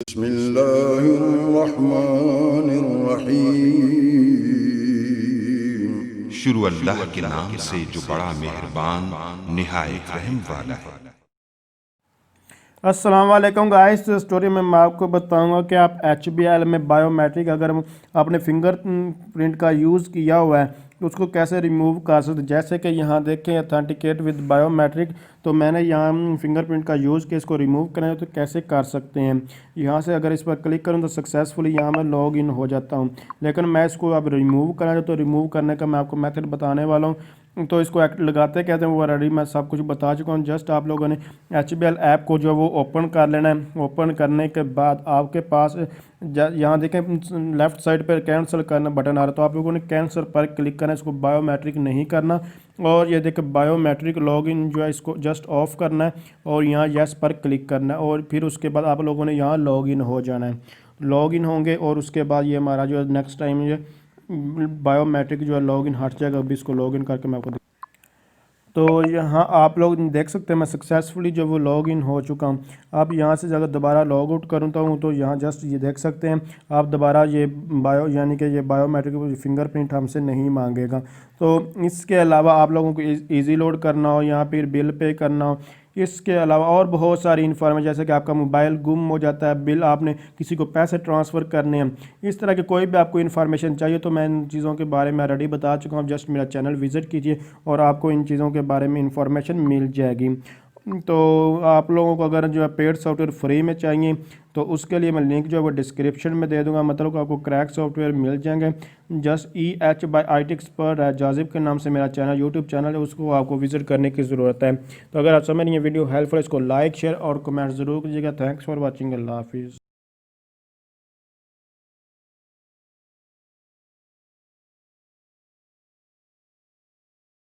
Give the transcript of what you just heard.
बिस्मिल्लाहिर्रहमानिर्रहीम। शुरू अल्लाह के नाम से जो बड़ा मेहरबान निहायत रहम वाला है। अस्सलाम वालेकुम गाइस। स्टोरी में मैं आपको बताऊंगा कि आप HBL में बायोमेट्रिक अगर आपने फिंगर प्रिंट का यूज़ किया हुआ है तो उसको कैसे रिमूव कर सकते। जैसे कि यहाँ देखें अथेंटिकेट विद बायोमेट्रिक, तो मैंने यहाँ फिंगरप्रिंट का यूज़ किया। इसको रिमूव करना है तो कैसे कर सकते हैं। यहाँ से अगर इस पर क्लिक करूँ तो सक्सेसफुली यहाँ मैं लॉग इन हो जाता हूँ। लेकिन मैं इसको अब रिमूव करना है तो रिमूव करने का मैं आपको मेथड बताने वाला हूँ। तो इसको लगाते कहते हैं वो ऑलरेडी मैं सब कुछ बता चुका हूँ। जस्ट आप लोगों ने HBL ऐप को जो वो ओपन कर लेना है। ओपन करने के बाद आपके पास यहाँ देखें लेफ़्ट साइड पर कैंसिल करना बटन आ रहा है, तो आप लोगों ने कैंसिल पर क्लिक करना है। इसको बायोमेट्रिक नहीं करना। और ये देखें बायोमेट्रिक लॉगिन जो है इसको जस्ट ऑफ करना है और यहाँ यस पर क्लिक करना है। और फिर उसके बाद आप लोगों ने यहाँ लॉगिन हो जाना है। लॉगिन होंगे और उसके बाद ये हमारा जो है नेक्स्ट टाइम ये बायोमेट्रिक जो है लॉगिन हट जाएगा। अभी इसको लॉगिन करके मैं आपको तो यहाँ आप लोग देख सकते हैं मैं सक्सेसफुली जो वो लॉग इन हो चुका हूँ। अब यहाँ से अगर दोबारा लॉग आउट करता हूँ तो यहाँ जस्ट ये देख सकते हैं आप दोबारा ये यानी कि ये बायोमेट्रिक फिंगरप्रिंट हमसे नहीं मांगेगा। तो इसके अलावा आप लोगों को इजी लोड करना हो, यहाँ पर बिल पे करना हो, इसके अलावा और बहुत सारी इन्फॉर्मेशन जैसे कि आपका मोबाइल गुम हो जाता है, बिल आपने किसी को पैसे ट्रांसफ़र करने हैं, इस तरह के कोई भी आपको इन्फॉर्मेशन चाहिए तो मैं इन चीज़ों के बारे में ऑलरेडी बता चुका हूँ। जस्ट मेरा चैनल विज़िट कीजिए और आपको इन चीज़ों के बारे में इन्फॉर्मेशन मिल जाएगी। तो आप लोगों को अगर जो है पेड सॉफ्टवेयर फ्री में चाहिए तो उसके लिए मैं लिंक जो है वो डिस्क्रिप्शन में दे दूंगा। मतलब आपको क्रैक सॉफ्टवेयर मिल जाएंगे। Just EH by IT expert Jazib के नाम से मेरा चैनल यूट्यूब चैनल है, उसको आपको विजिट करने की ज़रूरत है। तो अगर आप समझ रही हैं वीडियो हेल्पफुल, इसको लाइक शेयर और कमेंट ज़रूर कीजिएगा। Thanks for watching. अल्लाह हाफिज़।